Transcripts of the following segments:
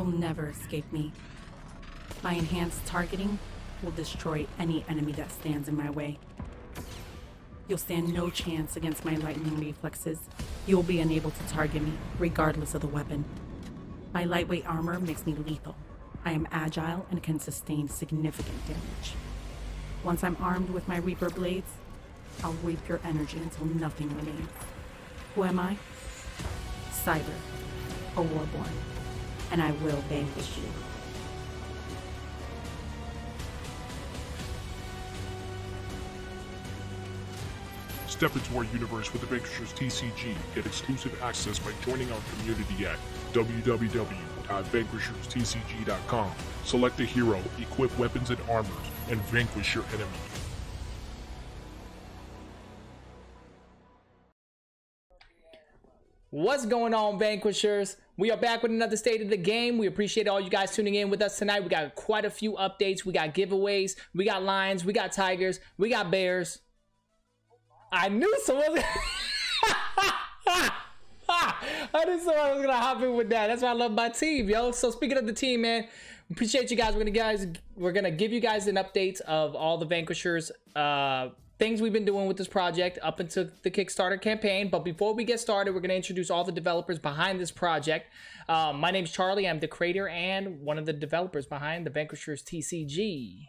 You'll never escape me. My enhanced targeting will destroy any enemy that stands in my way. You'll stand no chance against my lightning reflexes. You'll be unable to target me, regardless of the weapon. My lightweight armor makes me lethal. I am agile and can sustain significant damage. Once I'm armed with my Reaper blades, I'll reap your energy until nothing remains. Who am I? Cyber, a warborn, and I will vanquish you. Step into our universe with the Vanquishers TCG. Get exclusive access by joining our community at www.vanquisherstcg.com. Select a hero, equip weapons and armors, and vanquish your enemies. What's going on, Vanquishers? We are back with another state of the game. We appreciate all you guys tuning in with us tonight. We got quite a few updates. We got giveaways. We got lions. We got tigers. We got bears. I knew someone was I knew someone was gonna hop in with that. That's why I love my team, yo. So speaking of the team, man, appreciate you guys. We're gonna give you guys an update of all the Vanquishers things we've been doing with this project up until the Kickstarter campaign. But before we get started, we're gonna introduce all the developers behind this project. My name's Charlie. I'm the creator and one of the developers behind the Vanquishers TCG.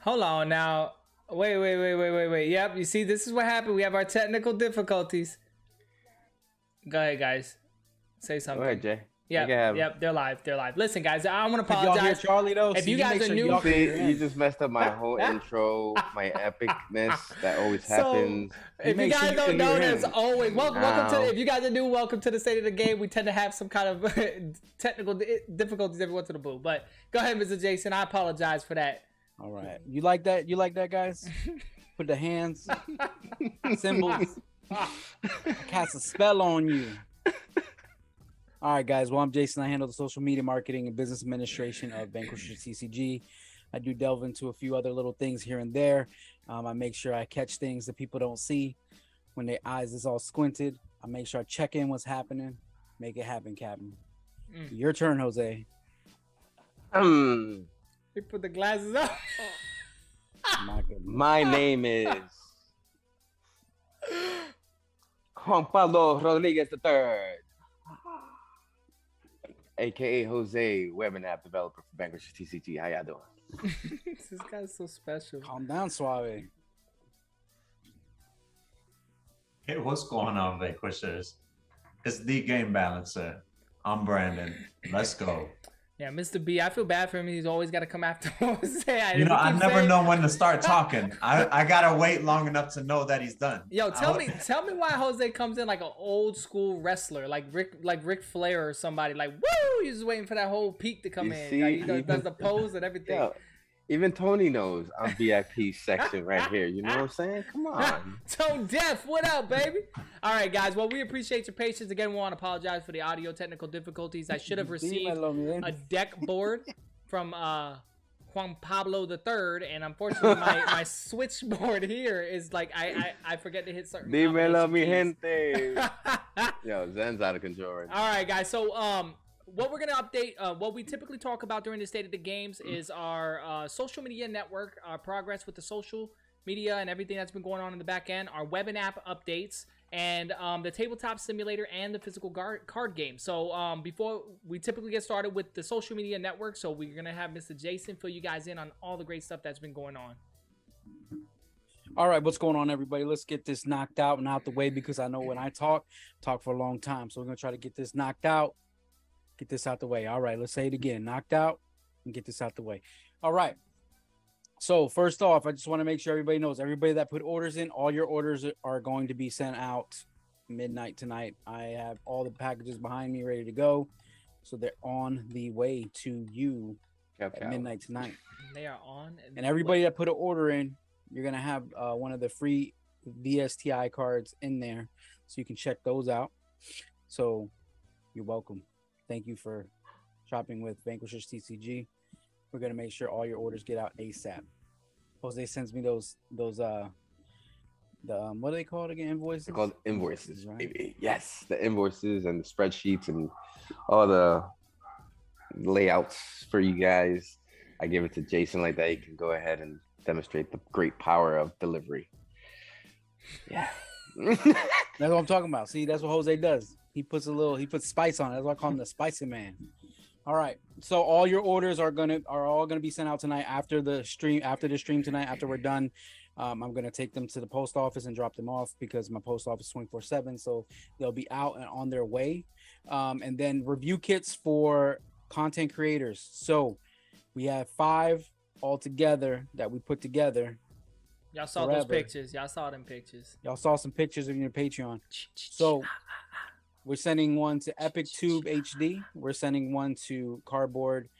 Hold on now. Wait. Yep, you see, this is what happened. We have our technical difficulties. Go ahead, guys. Say something. Go ahead, Jay. Yep, they're live. Listen, guys, I want to apologize. Y'all hear Charlie, though? If you guys are new, you just messed up my whole intro, my epicness that always happens. If you guys don't know, there's always welcome to. If you guys are new, welcome to the state of the game. We tend to have some kind of technical difficulties every once in a blue. But go ahead, Mr. Jason. I apologize for that. All right. You like that? You like that, guys? Put the hands, symbols, cast a spell on you. All right, guys. Well, I'm Jason. I handle the social media marketing and business administration of Vanquishers TCG. I do delve into a few other little things here and there. I make sure I catch things that people don't see when their eyes is all squinted. I make sure I check in what's happening. Make it happen, Captain. Your turn, Jose. He put the glasses up. My name is Juan Pablo Rodriguez III, aka Jose, web and app developer for Vanquishers TCG. How y'all doing? This guy's so special. Calm down, Suave. Hey, what's going on, Vanquishers? It's the Game Balancer. I'm Brandon. Let's go. Yeah, Mr. B, I feel bad for him. He's always got to come after Jose. I never know when to start talking. I gotta wait long enough to know that he's done. Yo, tell me why Jose comes in like an old school wrestler, like Ric Flair or somebody. Like, woo! He's just waiting for that whole peak to come in. Like, he does the pose and everything. Yo, even Tony knows I'm VIP section right here. You know what I'm saying? Come on. Tone Deaf, what up, baby? All right, guys. Well, we appreciate your patience. Again, we want to apologize for the audio technical difficulties. I should have received a deck board from Juan Pablo III, and unfortunately, my switchboard here is like I forget to hit certain. Dímelo, mi gente. Yo, Zen's out of control right now. All right, guys. So what we're gonna update, what we typically talk about during the State of the Games is our social media network, our progress with the social media and everything that's been going on in the back end, our web and app updates, and the Tabletop Simulator and the physical card game. So before we typically get started with the social media network, so we're gonna have Mr. Jason fill you guys in on all the great stuff that's been going on. All right, what's going on, everybody? Let's get this knocked out and out the way, because I know when I talk for a long time. So we're gonna try to get this knocked out. Get this out the way. All right, let's say it again. Knocked out and get this out the way. All right. So first off, I just want to make sure everybody knows, everybody that put orders in, all your orders are going to be sent out midnight tonight. I have all the packages behind me ready to go. So they're on the way to you at midnight tonight. They are on. And everybody that put an order in, you're going to have one of the free VSTI cards in there. So you can check those out. So you're welcome. Thank you for shopping with Vanquishers TCG. We're going to make sure all your orders get out ASAP. Jose sends me those what are they called again? Invoices? They're called invoices, right? baby. Yes, the invoices and the spreadsheets and all the layouts for you guys. I give it to Jason like that. You can go ahead and demonstrate the great power of delivery. Yeah. That's what I'm talking about. See, that's what Jose does. He puts spice on it. That's why I call him the spicy man. All right. So all your orders are all gonna be sent out tonight after the stream tonight. After we're done, I'm gonna take them to the post office and drop them off because my post office is 24/7. So they'll be out and on their way. And then review kits for content creators. So we have 5 altogether that we put together. Y'all saw those pictures. Y'all saw them pictures. Y'all saw some pictures in your Patreon. So we're sending one to Epic Tube HD. We're sending one to Cardboard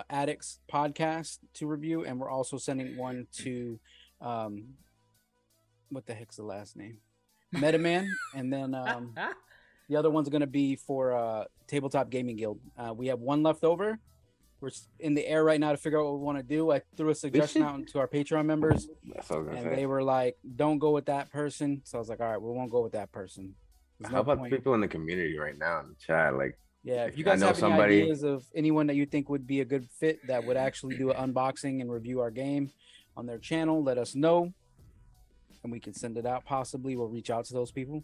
Addicts Podcast to review. And we're also sending one to, what the heck's the last name? Metaman. And then the other one's going to be for Tabletop Gaming Guild. We have one left over. We're in the air right now to figure out what we want to do. I threw a suggestion out to our Patreon members. That's what I was gonna and say. they were like, don't go with that person. So I was like, all right, we won't go with that person. There's How no about point. people in the community right now in the chat? Like, Yeah, if you I guys know have somebody- any ideas of anyone that you think would be a good fit that would actually do an unboxing and review our game on their channel, let us know. And we can send it out possibly. We'll reach out to those people.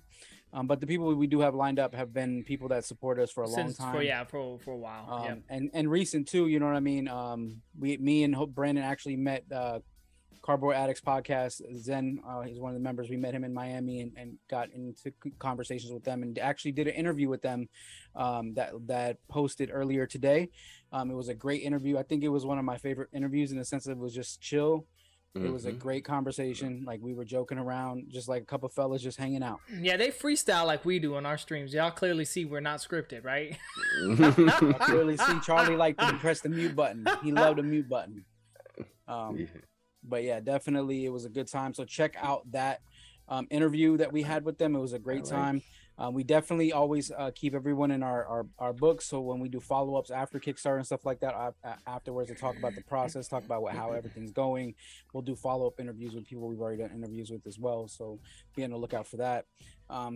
But the people we do have lined up have been people that support us for a long time. For a while. And recent too, you know what I mean? Me and Brandon actually met Cardboard Addicts Podcast. Zen, he's one of the members. We met him in Miami and got into conversations with them and actually did an interview with them that posted earlier today. It was a great interview. I think it was one of my favorite interviews in the sense that it was just chill. It was a great conversation. Like we were joking around, just like a couple fellas just hanging out. Yeah, they freestyle like we do on our streams. Y'all clearly see we're not scripted, right? I clearly see Charlie liked to press the mute button. He loved the mute button. But yeah, definitely it was a good time. So check out that interview that we had with them. It was a great time. We definitely always keep everyone in our books. So when we do follow-ups after Kickstarter and stuff like that, afterwards to talk about the process, talk about how everything's going. We'll do follow-up interviews with people we've already done interviews with as well. So be on the lookout for that.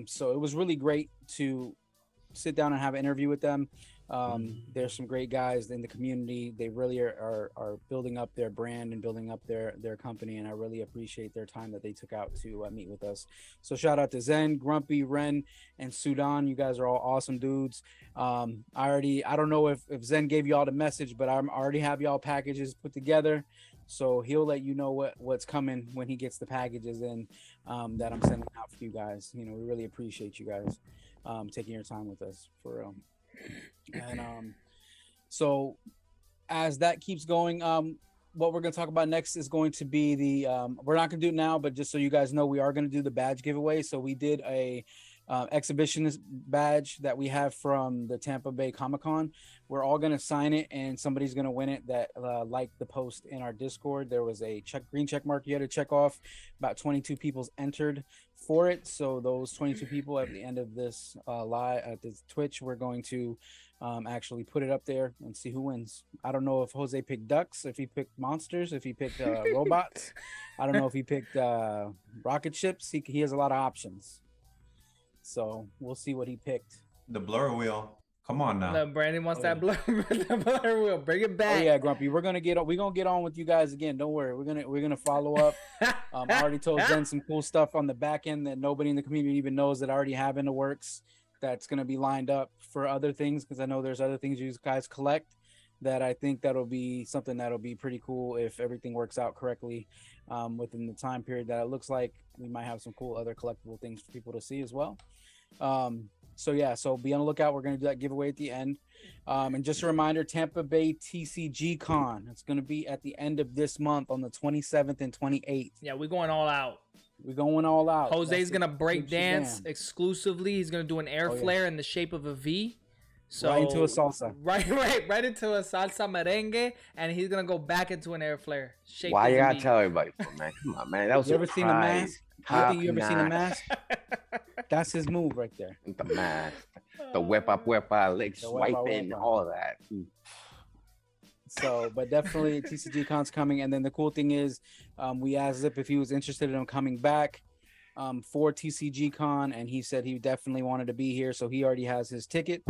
So it was really great to sit down and have an interview with them. There's some great guys in the community. They really are building up their brand and building up their company, and I really appreciate their time that they took out to meet with us. So shout out to Zen, Grumpy, Ren, and Sudan. You guys are all awesome dudes. I don't know if Zen gave you all the message, but I already have y'all packages put together, so he'll let you know what's coming when he gets the packages in that I'm sending out for you guys. You know, we really appreciate you guys taking your time with us for real. And so as that keeps going, what we're going to talk about next is going to be the we're not going to do it now, but just so you guys know, we are going to do the badge giveaway. So we did a exhibitionist badge that we have from the Tampa Bay Comic-Con. We're all going to sign it, and somebody's going to win it that liked the post in our Discord. There was a green check mark you had to check off. About 22 people's entered for it. So those 22 people at the end of this live at this Twitch, we're going to actually put it up there and see who wins. I don't know if Jose picked ducks, if he picked monsters, if he picked robots. I don't know if he picked rocket ships. He has a lot of options. So we'll see what he picked. The blur wheel. Come on now. No, Brandon wants that blur, the blur wheel. Bring it back. Oh yeah, Grumpy. We're gonna get on with you guys again. Don't worry. We're gonna follow up. I already told Jen some cool stuff on the back end that nobody in the community even knows that I already have in the works. That's gonna be lined up for other things, because I know there's other things you guys collect that I think that'll be something that'll be pretty cool if everything works out correctly within the time period that it looks like. We might have some cool other collectible things for people to see as well. So yeah, so be on the lookout. We're gonna do that giveaway at the end. And just a reminder, Tampa Bay TCG Con. It's gonna be at the end of this month on the 27th and 28th. Yeah, we're going all out. We're going all out. Jose's That's gonna the break big dance shebang. exclusively. He's gonna do an air Oh, yeah. flare in the shape of a V. So Right into a salsa. Right into a salsa merengue, and he's gonna go back into an air flare. Shaped Why as you a gotta V. tell everybody for, man? Come on, man. That was You a ever seen the prize. mask? I think you ever seen the Top mask? That's his move right there. notch. The mask. The whip up, leg The whip up, swiping, whip up. all of that. So, but definitely TCG Con's coming. And then the cool thing is, we asked Zip if he was interested in coming back for TCG Con, and he said he definitely wanted to be here. So he already has his ticket.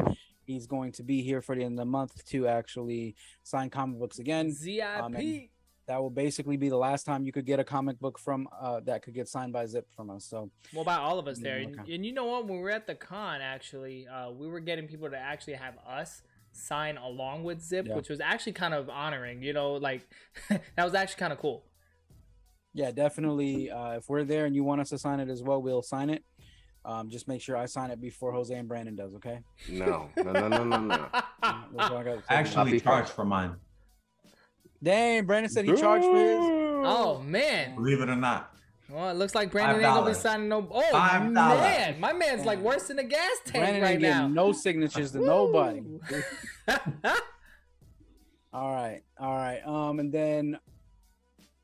He's going to be here for the end of the month to actually sign comic books again. ZIP. And that will basically be the last time you could get a comic book from that could get signed by Zip from us. So Well, by all of us there. Okay. And you know what? When we were at the con, actually, we were getting people to actually have us sign along with Zip, Yeah. which was actually kind of honoring, you know, like that was actually kind of cool. yeah, definitely. If we're there and you want us to sign it as well, we'll sign it. Just make sure I sign it before Jose and Brandon does, okay? No. That's all I gotta say. I actually be charged fine. for mine. Dang, Brandon said he charged for his. Oh, man. Believe it or not. Well, it looks like Brandon ain't gonna be $5. signing no. Oh, $5. man. My man's like worse than the gas tank Brandon right ain't now. getting no signatures to nobody. Woo. All right. And then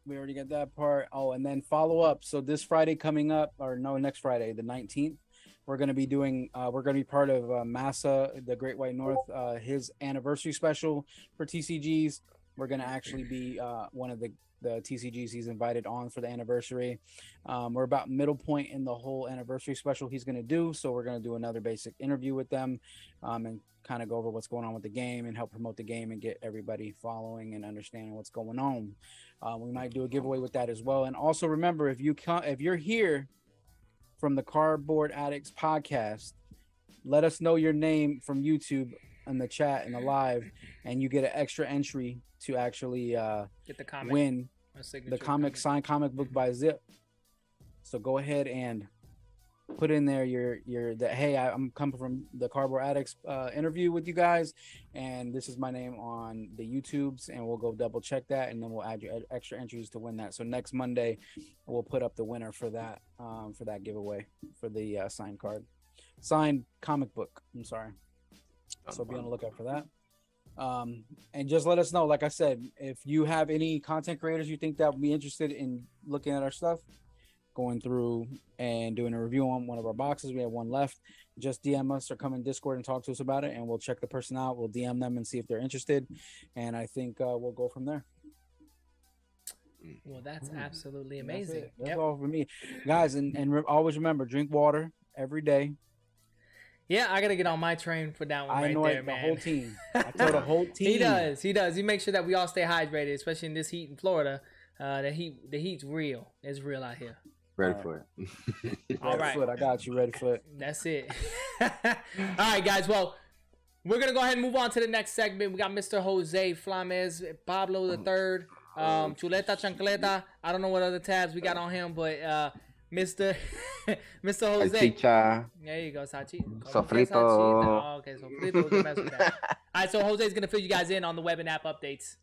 we already got that part. Oh, and then follow up. So this Friday coming up, or no, next Friday, the 19th, we're going to be doing, we're going to be part of Massa, the Great White North, his anniversary special for TCGs. We're going to actually be one of the TCGs he's invited on for the anniversary. We're about middle point in the whole anniversary special he's going to do. So we're going to do another basic interview with them and kind of go over what's going on with the game and help promote the game and get everybody following and understanding what's going on. We might do a giveaway with that as well. And also remember, if you're here from the Cardboard Addicts podcast, let us know your name from YouTube in the chat and the live, and you get an extra entry to actually Get the comic. win a signature the signed comic book by Zip. So go ahead and put in there hey, I'm coming from the Cardboard Addicts interview with you guys, and this is my name on the YouTubes, and we'll go double check that, and then we'll add your extra entries to win that. So next Monday we'll put up the winner for that giveaway for the signed comic book. I'm sorry. So be on the lookout for that. And just let us know, like I said, if you have any content creators you think that would be interested in looking at our stuff, going through and doing a review on one of our boxes, we have one left, just DM us or come in Discord and talk to us about it, and we'll check the person out. We'll DM them and see if they're interested, and I think we'll go from there. Well, that's absolutely That's amazing. it. That's Yep. all for me, guys. And always remember, drink water every day. Yeah, I gotta get on my train for that one I right know there, the man. whole team. I tell the whole team. He does. He makes sure that we all stay hydrated, especially in this heat in Florida. The heat's real. It's real out here. Ready for it. All right. Foot, I got you. Ready foot. That's it. All right, guys. Well, we're gonna go ahead and move on to the next segment. We got Mr. Jose Flames, Pablo the Third, Chuleta Chancleta. I don't know what other tabs we got on him, but Mr. Jose. Salchicha. There you go, Sachi. Sofrito. Oh, okay, Sofrito. We can mess with that. All right, so Jose's gonna fill you guys in on the web and app updates.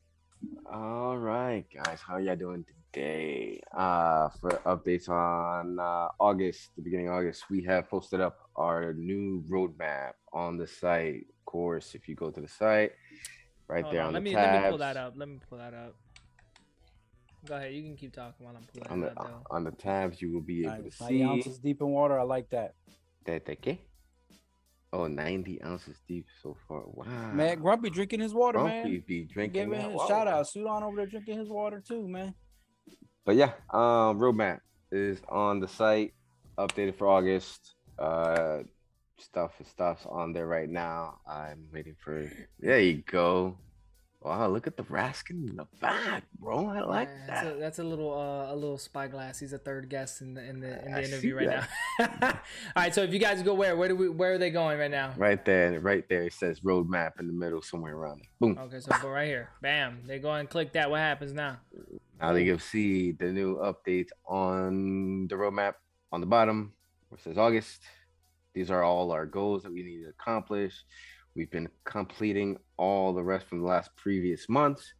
All right, guys, how y'all doing today? For updates on August, the beginning of August, we have posted up our new roadmap on the site. Of course, if you go to the site, right Hold there on, on let the me tabs, pull that up. Go ahead, you can keep talking while I'm pulling that up. on the tabs, you will be able to 90 see ounces deep in water. I like that. ¿qué? Oh, 90 ounces deep so far. Wow. Man, Grumpy drinking his water, Grumpy man. be drinking Give that him a water. shout out. Suit on over there drinking his water too, man. But yeah, roadmap is on the site, updated for August. Stuff's on there right now. I'm waiting for. There you go. Wow, look at the Raskin in the back, bro. I like Yeah, that. that's a little spyglass. He's a third guest in the I interview see right now. All right, so if you guys go where are they going right now? Right there. It says roadmap in the middle, somewhere around it. Boom. Okay, so go right here. Bam. They go and click that. What happens now? Now they can see the new updates on the roadmap on the bottom, where it says August. These are all our goals that we need to accomplish. We've been completing all the rest from the last previous months.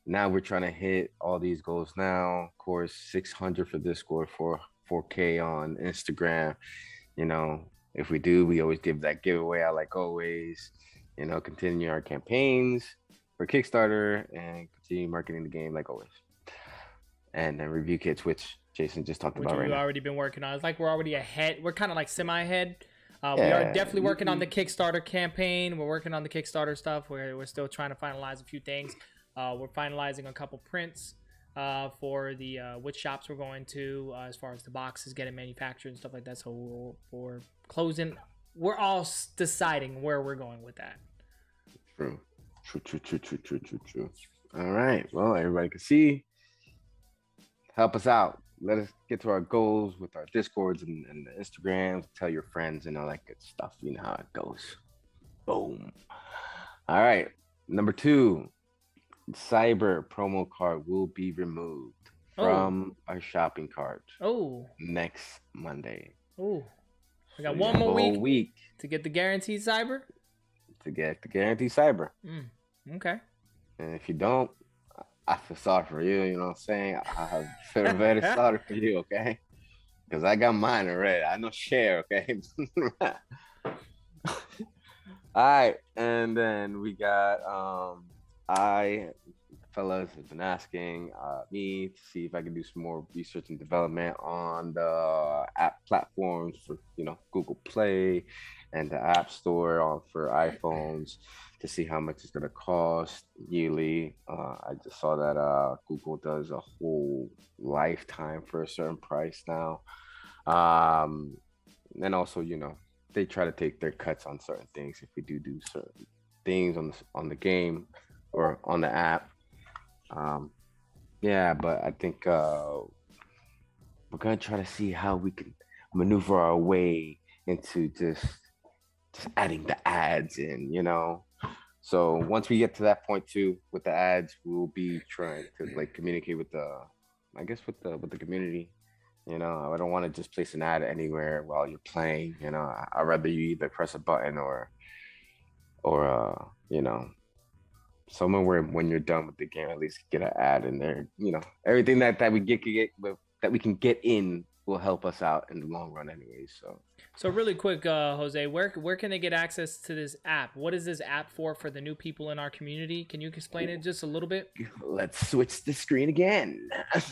Now we're trying to hit all these goals now. Of course, 600 for Discord, 4K on Instagram. You know, if we do, we always give that giveaway out like always. You know, continue our campaigns for Kickstarter and continue marketing the game like always. And then review kits, which Jason just talked about right we've now. already been working on. It's like we're already ahead. We're kind of like semi-ahead. We are Yeah, definitely working on the Kickstarter campaign. We're working on the Kickstarter stuff. We're still trying to finalize a few things. We're finalizing a couple prints for the which shops we're going to as far as the boxes getting manufactured and stuff like that. So we're closing. We're all deciding where we're going with that. True. All right. Well, everybody can see. Help us out. Let us get to our goals with our Discords and the Instagrams. Tell your friends and all that good stuff. You know how it goes. Boom. All right. Number 2, Cyber promo card will be removed from our shopping cart next Monday. Oh, we got So one you have more a whole week to get the guaranteed Cyber. to get the guaranteed Cyber. Okay. And if you don't, I feel sorry for you. You know what I'm saying? I feel very sorry for you, okay? Because I got mine already. I know share, okay? All right. And then we got, fellas have been asking me to see if I can do some more research and development on the app platforms for, you know, Google Play and the App Store for iPhones to see how much it's going to cost yearly. I just saw that Google does a whole lifetime for a certain price now. And also, you know, they try to take their cuts on certain things if we do certain things on the game or on the app. Yeah, but I think we're gonna try to see how we can maneuver our way into just adding the ads in, you know. So once we get to that point too with the ads, we'll be trying to like communicate with the community. You know, I don't want to just place an ad anywhere while you're playing. You know, I'd rather you either press a button or you know, somewhere where when you're done with the game, at least get an ad in there. You know, everything that we can get in will help us out in the long run anyway. So really quick, Jose, where can they get access to this app? What is this app for the new people in our community? Can you explain it just a little bit? Let's switch the screen again.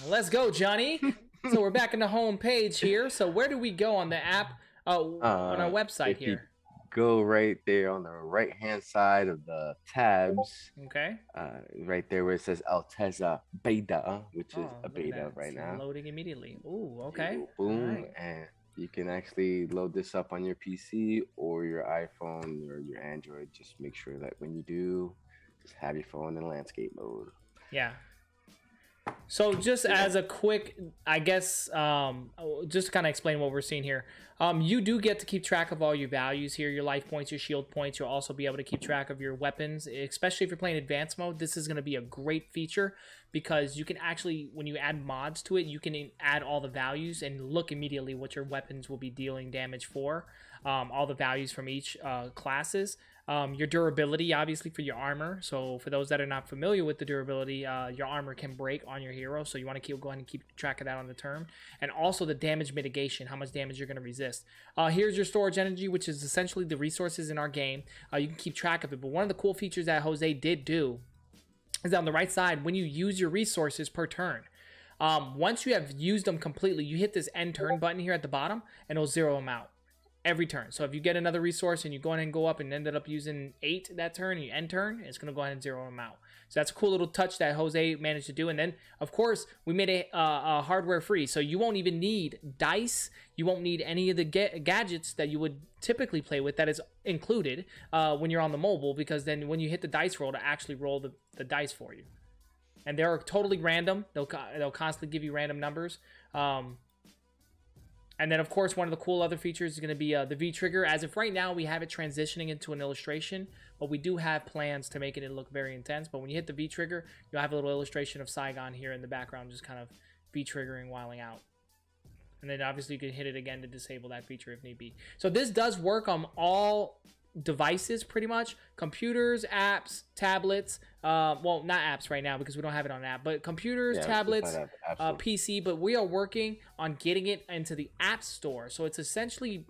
Let's go, Johnny. So we're back in the home page here. So where do we go on the app? On our website here. Go right there on the right hand side of the tabs. Okay. Right there where it says Alteza Beta, which is a beta right now. Loading immediately. Ooh, okay. Boom. Right. And you can actually load this up on your PC or your iPhone or your Android. Just make sure that when you do, just have your phone in landscape mode. Yeah. So just as a quick, I guess, just to kind of explain what we're seeing here, you do get to keep track of all your values here, your life points, your shield points. You'll also be able to keep track of your weapons, especially if you're playing advanced mode. This is going to be a great feature because you can actually, when you add mods to it, you can add all the values and look immediately what your weapons will be dealing damage for, all the values from each classes. Your durability, obviously, for your armor. So for those that are not familiar with the durability, your armor can break on your hero. So you want to go ahead and keep track of that on the turn. And also the damage mitigation, how much damage you're going to resist. Here's your storage energy, which is essentially the resources in our game. You can keep track of it. But one of the cool features that Jose did do is on the right side, when you use your resources per turn. Once you have used them completely, you hit this end turn button here at the bottom, and it'll zero them out. Every turn. So if you get another resource and you go ahead and go up and ended up using 8 that turn, and you end turn, it's going to go ahead and zero them out. So that's a cool little touch that Jose managed to do. And then, of course, we made a hardware free. So you won't even need dice. You won't need any of the gadgets that you would typically play with that is included when you're on the mobile, because then when you hit the dice roll, to actually roll the dice for you. And they're totally random. They'll constantly give you random numbers. And then, of course, one of the cool other features is going to be the V-Trigger. As of right now, we have it transitioning into an illustration, but we do have plans to make it look very intense. But when you hit the V-Trigger, you'll have a little illustration of Saigon here in the background, just kind of V-triggering, whiling out. And then obviously you can hit it again to disable that feature if need be. So this does work on all devices pretty much: computers, apps, tablets. Well, not apps right now because we don't have it on app, but computers, tablets, PC. But we are working on getting it into the App Store. So it's essentially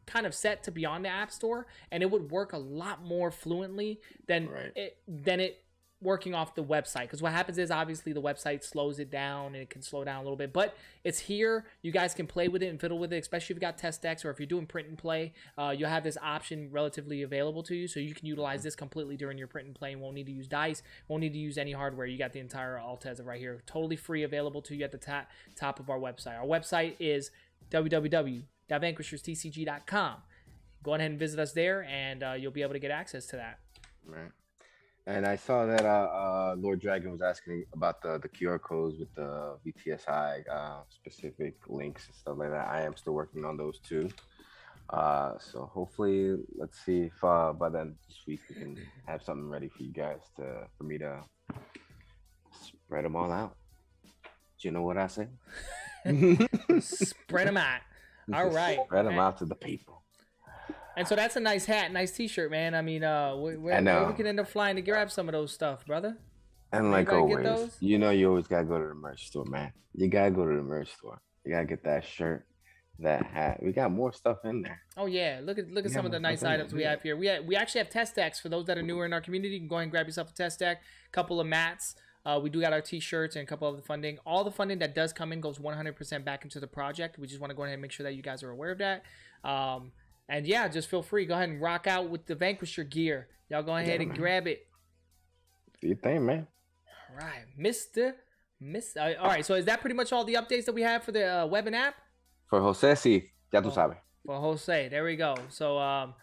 kind of set to be on the App Store, and it would work a lot more fluently than it working off the website. Because what happens is obviously the website slows it down, and it can slow down a little bit, but it's here. You guys can play with it and fiddle with it, especially if you got test decks or if you're doing print and play. You'll have this option relatively available to you, so you can utilize this completely during your print and play and won't need to use dice, won't need to use any hardware. You got the entire Alteza right here, totally free, available to you at the top of our website. Our website is www.vanquisherstcg.com. Go ahead and visit us there, and you'll be able to get access to that. Right. And I saw that Lord Dragon was asking about the QR codes with the VTSI specific links and stuff like that. I am still working on those too. So hopefully, let's see if by then this week we can have something ready for you guys for me to spread them all out. Do you know what I say? Spread them out. All right. Spread them out to the people. And so that's a nice hat, nice T-shirt, man. I mean, where we can end up flying to grab some of those stuff, brother. And like always, you know, you always gotta go to the merch store, man. You gotta go to the merch store. You gotta get that shirt, that hat. We got more stuff in there. Oh yeah, look at some of the nice items we have here. We actually have test decks for those that are newer in our community. You can go ahead and grab yourself a test deck, a couple of mats. We do got our T-shirts and a couple of the funding. All the funding that does come in goes 100% back into the project. We just want to go ahead and make sure that you guys are aware of that. And yeah, just feel free. Go ahead and rock out with the Vanquisher gear. Y'all go ahead and grab it. Do your thing, man. All right, Mr. All right, so is that pretty much all the updates that we have for the web and app? For Jose, sí. Ya tú sabes. For Jose, there we go. So, all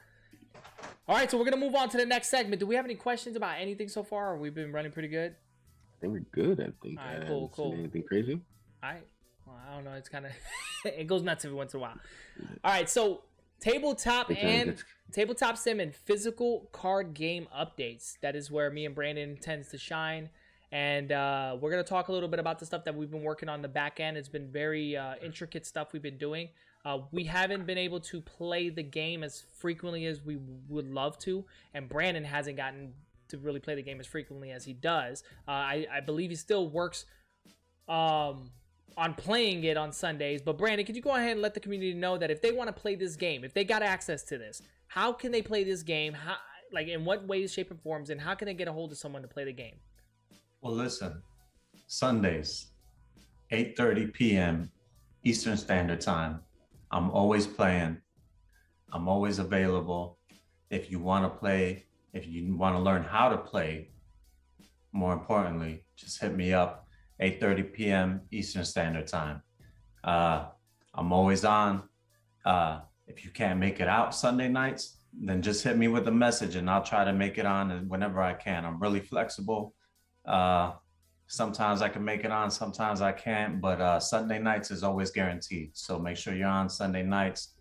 right, so we're going to move on to the next segment. Do we have any questions about anything so far, or we've been running pretty good? I think we're good. I think. All right, cool. Anything crazy? All right. Well, I don't know. It's kind of it goes nuts every once in a while. All right, so tabletop sim and physical card game updates. That is where me and Brandon tends to shine. And we're going to talk a little bit about the stuff that we've been working on the back end. It's been very intricate stuff we've been doing. We haven't been able to play the game as frequently as we would love to. And Brandon hasn't gotten to really play the game as frequently as he does. I believe he still works on playing it on Sundays. But Brandon, could you go ahead and let the community know that if they want to play this game, if they got access to this, how can they play this game? How, like, in what ways, shape, and forms, and how can they get a hold of someone to play the game? Well, listen, Sundays, 8:30 p.m. Eastern Standard Time. I'm always playing. I'm always available. If you want to play, if you want to learn how to play, more importantly, just hit me up, 8:30 p.m. Eastern Standard Time. I'm always on. If you can't make it out Sunday nights, then just hit me with a message and I'll try to make it on whenever I can. I'm really flexible. Sometimes I can make it on, sometimes I can't, but Sunday nights is always guaranteed. So make sure you're on Sunday nights.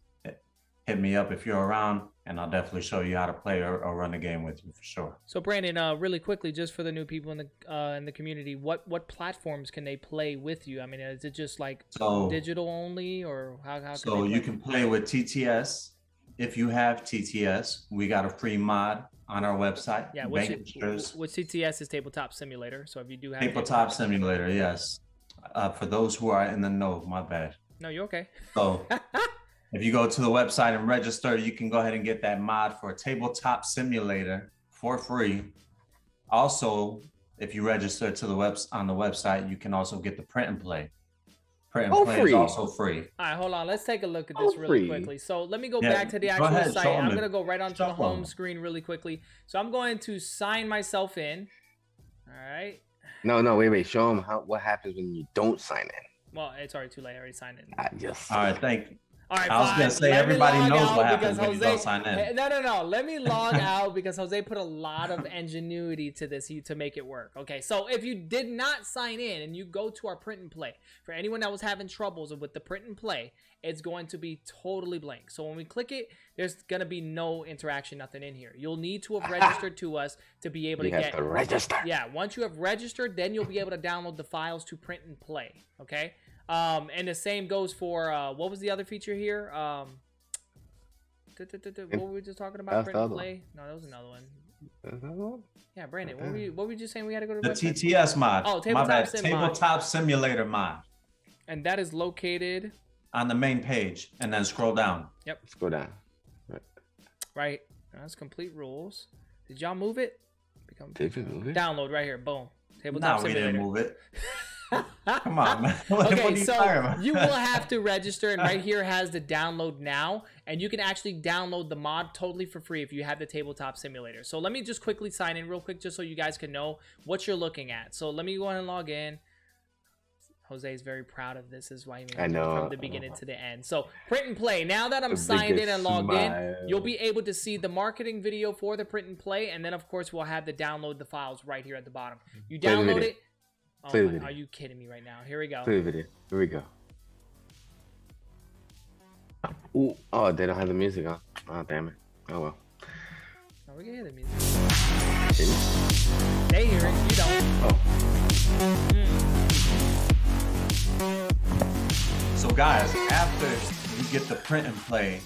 Hit me up if you're around, and I'll definitely show you how to play or run a game with you for sure. So Brandon, really quickly, just for the new people in the community, what platforms can they play with you? I mean, is it just like digital only, or how can so you can play with TTS. If you have TTS, we got a free mod on our website. Yeah, which TTS is Tabletop Simulator. So if you do have Tabletop Simulator, yes. For those who are in the know, my bad. No, you're okay. So if you go to the website and register, you can go ahead and get that mod for Tabletop Simulator for free. Also, if you register to on the website, you can also get the print and play. Print and play is also free. All right, hold on. Let's take a look at this really quickly. So let me go back to the actual site. I'm going to go right onto the home screen really quickly. So I'm going to sign myself in. All right. No, wait. Show them what happens when you don't sign in. Well, it's already too late. I already signed in. All right, thank you. All right, I was going to say, everybody knows what happens when you don't sign in. No. Let me log out because Jose put a lot of ingenuity to this to make it work. Okay, so if you did not sign in and you go to our print and play, for anyone that was having troubles with the print and play, it's going to be totally blank. So when we click it, there's going to be no interaction, nothing in here. You'll need to have registered to us to be able to get... You have to register. Yeah, once you have registered, then you'll be able to download the files to print and play, okay? And the same goes for what was the other feature here? What were we just talking about? Print and play? No, that was another one. Yeah, Brandon, what were you just saying? We had to go to The website? TTS mod. Oh, Tabletop Simulator mod. And that is located on the main page, and then scroll down. Yep. Scroll down. Right. That's complete rules. Did y'all move it? Did we move it? Download right here. Boom. Tabletop Simulator. We didn't move it. Come on, man. What Okay, are you talking about? you will have to register, and right here has the download now, and you can actually download the mod totally for free if you have the Tabletop Simulator. So let me just quickly sign in real quick just so you guys can know what you're looking at. So let me go ahead and log in. Jose is very proud of this. Is why he made it from the beginning to the end. So print and play. Now that I'm signed in and logged in, you'll be able to see the marketing video for the print and play, and then of course we'll have the download the files right here at the bottom. You download it. Oh my, are you kidding me right now? Here we go. Play the video. Here we go. Ooh, oh, they don't have the music on. Oh, damn it. Oh, well. No, we can hear the music. They hear it. You don't. Oh. So, guys, after you get the print and play,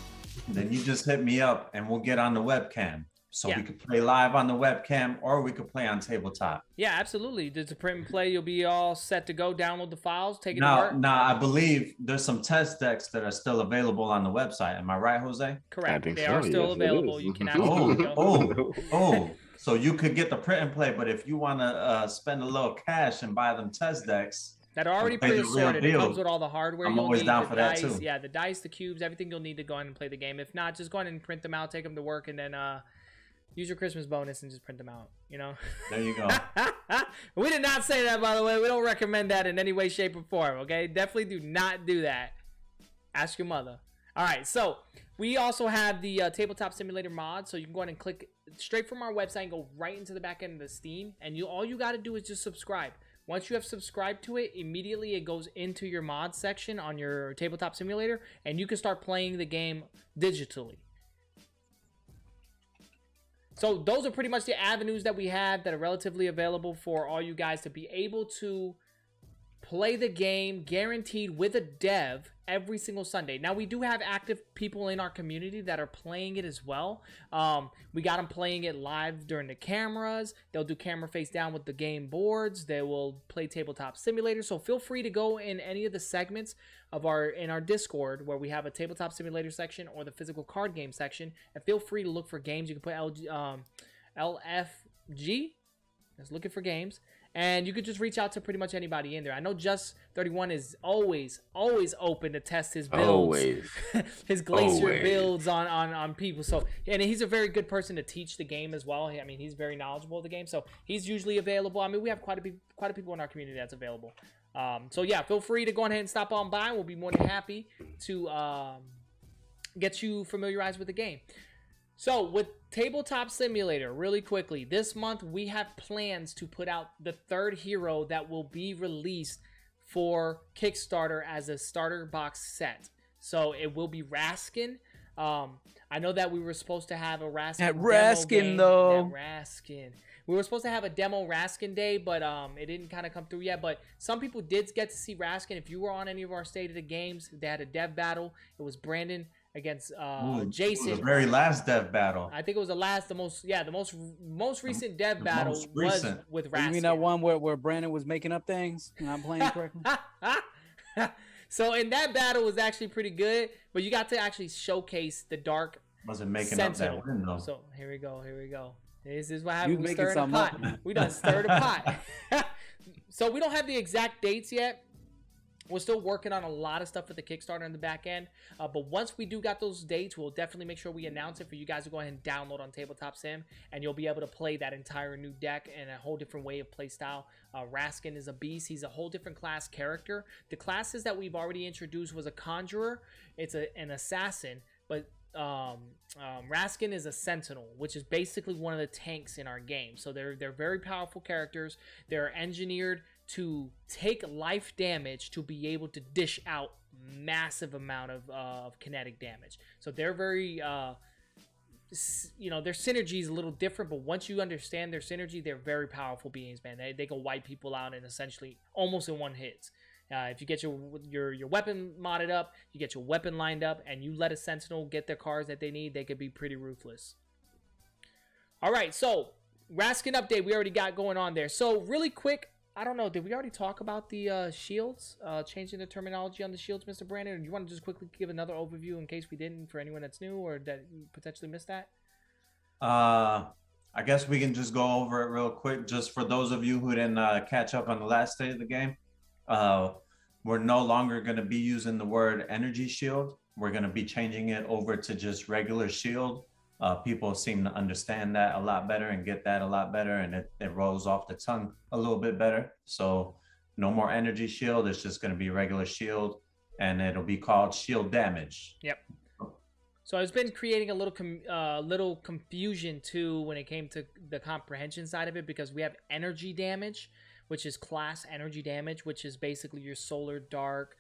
then you just hit me up and we'll get on the webcam. So we could play live on the webcam, or we could play on tabletop. Yeah, absolutely. There's a print and play. You'll be all set to go. Download the files. Take it now, to work. now, I believe there's some test decks that are still available on the website. Am I right, Jose? Correct. They are still available. You can absolutely So you could get the print and play, but if you want to spend a little cash and buy them test decks that are already pre-sorted, it comes with all the hardware. I'm always down for that too. Yeah, the dice, the cubes, everything you'll need to go in and play the game. If not, just go ahead and print them out, take them to work, and then use your Christmas bonus and just print them out, you know? There you go. We did not say that, by the way. We don't recommend that in any way, shape, or form, okay? Definitely do not do that. Ask your mother. All right, so we also have the Tabletop Simulator Mod, so you can go ahead and click straight from our website and go right into the back end of the Steam, and all you got to do is just subscribe. Once you have subscribed to it, immediately it goes into your mod section on your Tabletop Simulator, and you can start playing the game digitally. So those are pretty much the avenues that we have that are relatively available for all you guys to be able to play the game guaranteed with a dev every single Sunday. Now, we do have active people in our community that are playing it as well. We got them playing it live during the cameras. They'll do camera face down with the game boards. They will play Tabletop Simulator. So feel free to go in any of the segments of our Discord where we have a Tabletop Simulator section or the physical card game section, and feel free to look for games. You can put LFG. Just looking for games. And you could just reach out to pretty much anybody in there. I know Just31 is always open to test his builds. Always. His Glacier builds on people. So, and he's a very good person to teach the game as well. I mean, he's very knowledgeable of the game. So he's usually available. I mean, we have quite a people in our community that's available. So yeah, feel free to go ahead and stop on by. We'll be more than happy to get you familiarized with the game. So with Tabletop Simulator, really quickly, this month we have plans to put out the third hero that will be released for Kickstarter as a starter box set. So it will be Raskin. I know that we were supposed to have a Raskin We were supposed to have a demo Raskin day, but it didn't kind of come through yet. But some people did get to see Raskin. If you were on any of our State of the Games, they had a dev battle. It was Brandon against Jason. It was the very last dev battle. I think it was the most recent dev battle was with Raskin. You mean that one where Brandon was making up things and I'm playing correctly? So in that battle was actually pretty good, but you got to actually showcase the dark Wasn't making Sentinel. up that win though. So here we go. This is what happens. You We making stir the something pot. up. We done stirred the pot. So we don't have the exact dates yet. We're still working on a lot of stuff with the Kickstarter in the back end. But once we do got those dates, we'll definitely make sure we announce it for you guys to go ahead and download on Tabletop Sim. And you'll be able to play that entire new deck in a whole different way of play style. Raskin is a beast. He's a whole different class character. The classes that we've already introduced was a Conjurer. It's an Assassin. But Raskin is a Sentinel, which is basically one of the tanks in our game. So they're very powerful characters. They're engineered to take life damage to be able to dish out massive amount of kinetic damage. So they're very, their synergy is a little different, but once you understand their synergy, they're very powerful beings, man. They can wipe people out in essentially almost in one hit. If you get your weapon modded up, you get your weapon lined up, and you let a Sentinel get their cards that they need, they could be pretty ruthless. All right, so Raskin update we already got going on there. So really quick, I don't know, did we already talk about the shields, changing the terminology on the shields, Mr. Brandon? Or do you want to just quickly give another overview in case we didn't, for anyone that's new or that potentially missed that? I guess we can just go over it real quick, just for those of you who didn't catch up on the last state of the game. We're no longer going to be using the word energy shield. We're going to be changing it over to just regular shield. People seem to understand that a lot better and get that a lot better, and it rolls off the tongue a little bit better. So no more energy shield. It's just going to be regular shield, and it'll be called shield damage. Yep. So it's been creating a little confusion too when it came to the comprehension side of it, because we have energy damage, which is class energy damage, which is basically your solar, dark,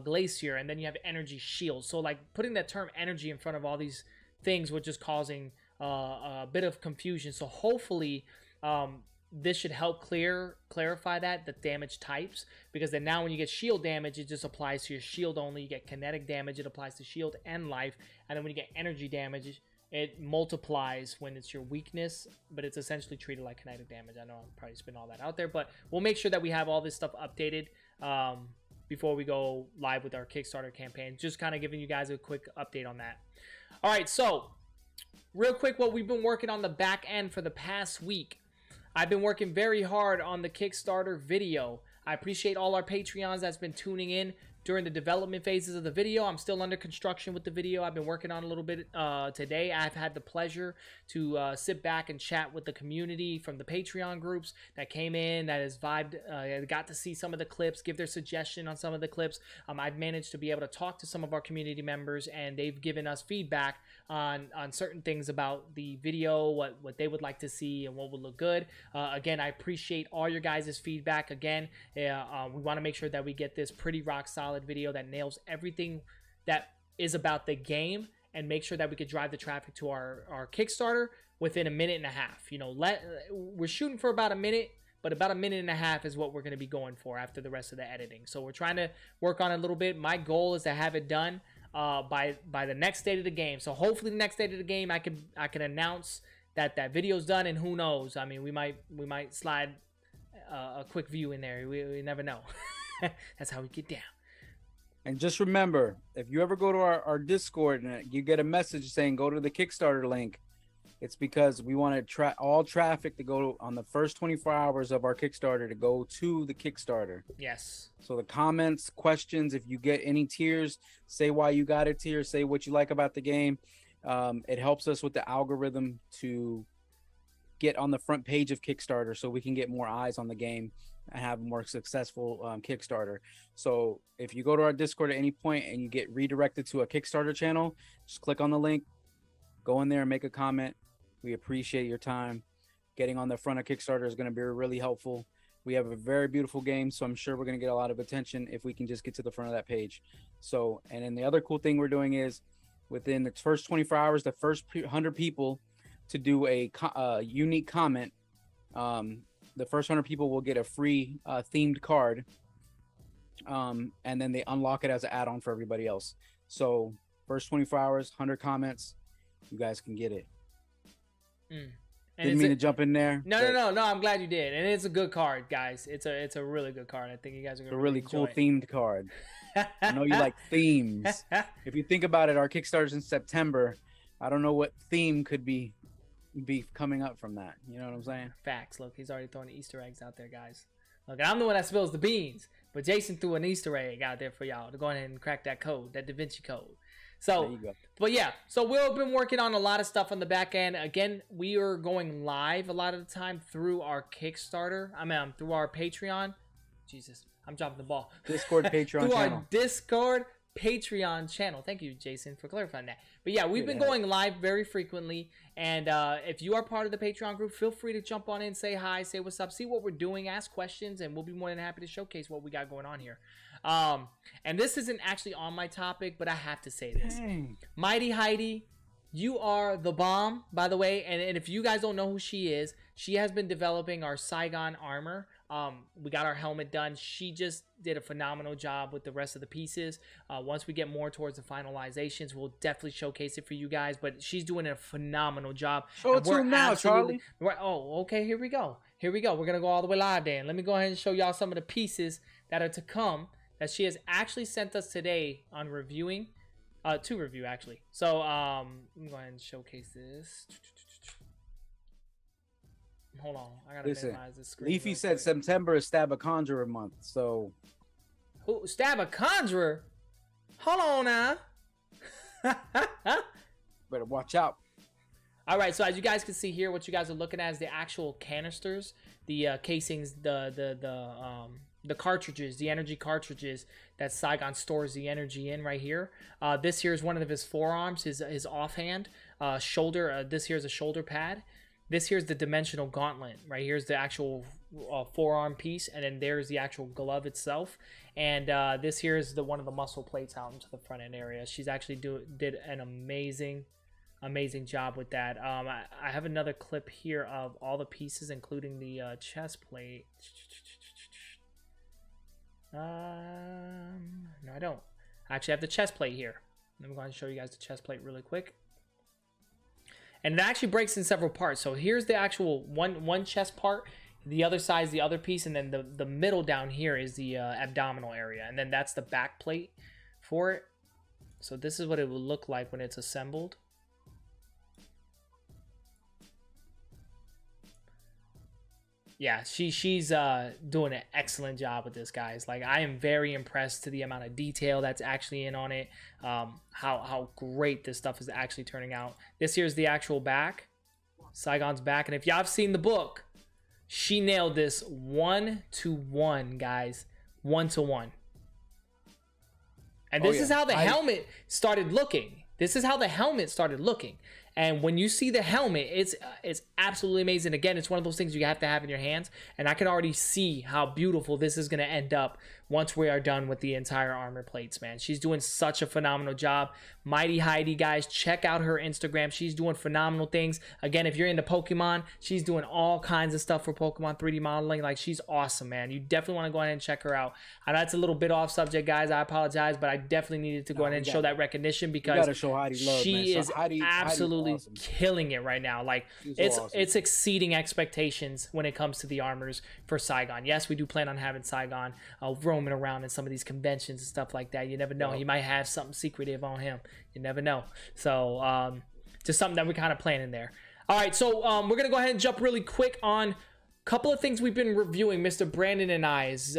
glacier, and then you have energy shield. So like putting that term energy in front of all these things, which is causing a bit of confusion. So hopefully this should help clarify the damage types, because then now when you get shield damage, it just applies to your shield only. You get kinetic damage, it applies to shield and life, and then when you get energy damage, it multiplies when it's your weakness, but it's essentially treated like kinetic damage. I know I'm probably spinning all that out there, but we'll make sure that we have all this stuff updated before we go live with our Kickstarter campaign. Just kind of giving you guys a quick update on that. All right, so real quick, what we've been working on the back end for the past week. I've been working very hard on the Kickstarter video. I appreciate all our Patreons that's been tuning in during the development phases of the video. I'm still under construction with the video. I've been working on a little bit today. I've had the pleasure to sit back and chat with the community from the Patreon groups that came in, that has vibed, got to see some of the clips, give their suggestion on some of the clips. I've managed to be able to talk to some of our community members, and they've given us feedback on certain things about the video, what they would like to see and what would look good. Again, I appreciate all your guys' feedback. Again, we want to make sure that we get this pretty rock solid video that nails everything that is about the game, and make sure that we could drive the traffic to our Kickstarter within a minute and a half. You know, we're shooting for about a minute, but about a minute and a half is what we're going to be going for after the rest of the editing. So we're trying to work on it a little bit. My goal is to have it done by the next state of the game. So hopefully the next state of the game, I can announce that video's done, and who knows? I mean, we might slide a quick view in there. We never know. That's how we get down. And just remember, if you ever go to our Discord and you get a message saying go to the Kickstarter link, it's because we want all traffic to go on the first 24 hours of our Kickstarter to go to the Kickstarter. Yes. So the comments, questions, if you get any tiers, say why you got a tier, say what you like about the game. It helps us with the algorithm to get on the front page of Kickstarter, so we can get more eyes on the game and have a more successful Kickstarter. So if you go to our Discord at any point and you get redirected to a Kickstarter channel, just click on the link, go in there and make a comment. We appreciate your time. Getting on the front of Kickstarter is going to be really helpful. We have a very beautiful game, so I'm sure we're going to get a lot of attention if we can just get to the front of that page. So, and then the other cool thing we're doing is within the first 24 hours, the first 100 people to do a unique comment, the first 100 people will get a free themed card, and then they unlock it as an add-on for everybody else. So first 24 hours, 100 comments, you guys can get it. Didn't mean to jump in there. No. I'm glad you did, and it's a good card, guys. It's a really good card. I think you guys are gonna. It's a really cool themed card. I know you like themes. If you think about it, our Kickstarter's in September. I don't know what theme could be coming up from that. You know what I'm saying? Facts. Look, he's already throwing Easter eggs out there, guys. Look, I'm the one that spills the beans, but Jason threw an Easter egg out there for y'all to go ahead and crack that code, that Da Vinci code. So, there you go. But yeah, so we've been working on a lot of stuff on the back end. Again, we are going live a lot of the time through our Kickstarter. Through our Patreon. Jesus, I'm dropping the ball. Discord Patreon through channel. Our Discord Patreon channel. Thank you, Jason, for clarifying that. But yeah, we've been going live very frequently, and if you are part of the Patreon group, feel free to jump on in, say hi, say what's up, see what we're doing, ask questions, and we'll be more than happy to showcase what we got going on here. And this isn't actually on my topic, but I have to say this. Mighty Heidi you are the bomb, by the way. And if you guys don't know who she is, she has been developing our Saigon armor. We got our helmet done. She just did a phenomenal job with the rest of the pieces. Once we get more towards the finalizations, we'll definitely showcase it for you guys. But she's doing a phenomenal job. Show it to him now, Charlie. Oh, okay. Here we go. Here we go. We're going to go all the way live, Dan. Let me go ahead and show y'all some of the pieces that are to come that she has actually sent us today on reviewing. To review, actually. So, let me go ahead and showcase this. Hold on, I gotta minimize this screen. Leafy said September is Stab a Conjurer month, so. Who, Stab a Conjurer? Hold on now. Better watch out. All right, so as you guys can see here, what you guys are looking at is the actual canisters, the casings, the cartridges, the energy cartridges that Saigon stores the energy in right here. This here is one of his forearms, his offhand, shoulder. This here is a shoulder pad. This here's the dimensional gauntlet. Right here's the actual forearm piece, and then there's the actual glove itself. And this here is one of the muscle plates out into the front end area. She's actually did an amazing job with that. I have another clip here of all the pieces, including the chest plate. No, I don't. I actually have the chest plate here. I'm going to show you guys the chest plate really quick. And it actually breaks in several parts. So here's the actual one chest part. The other side is the other piece. And then the middle down here is the abdominal area. And then that's the back plate for it. So this is what it will look like when it's assembled. Yeah, she's doing an excellent job with this, guys. Like, I am very impressed to the amount of detail that's actually in on it. How great this stuff is actually turning out. This here's the actual back, Saigon's back, and if y'all have seen the book, she nailed this 1-to-1, guys, 1-to-1. And this is how the helmet started looking. This is how the helmet started looking. And when you see the helmet, it's absolutely amazing. Again, it's one of those things you have to have in your hands. And I can already see how beautiful this is going to end up once we are done with the entire armor plates, man. She's doing such a phenomenal job. Mighty Heidi, guys, check out her Instagram. She's doing phenomenal things. Again, if you're into Pokemon, she's doing all kinds of stuff for Pokemon 3D modeling. Like, she's awesome, man. You definitely want to go ahead and check her out. I know it's a little bit off subject, guys. I apologize, but I definitely needed to go ahead and show that recognition because gotta show Heidi love, she man. So is Heidi's absolutely awesome. Killing it right now. Like, it's exceeding expectations when it comes to the armors for Saigon. Yes, we do plan on having Saigon roaming around in some of these conventions and stuff like that. You never know. He might have something secretive on him. You never know. So just something that we're kind of planning there. All right, so we're gonna go ahead and jump really quick on a couple of things we've been reviewing. Mr. Brandon and I's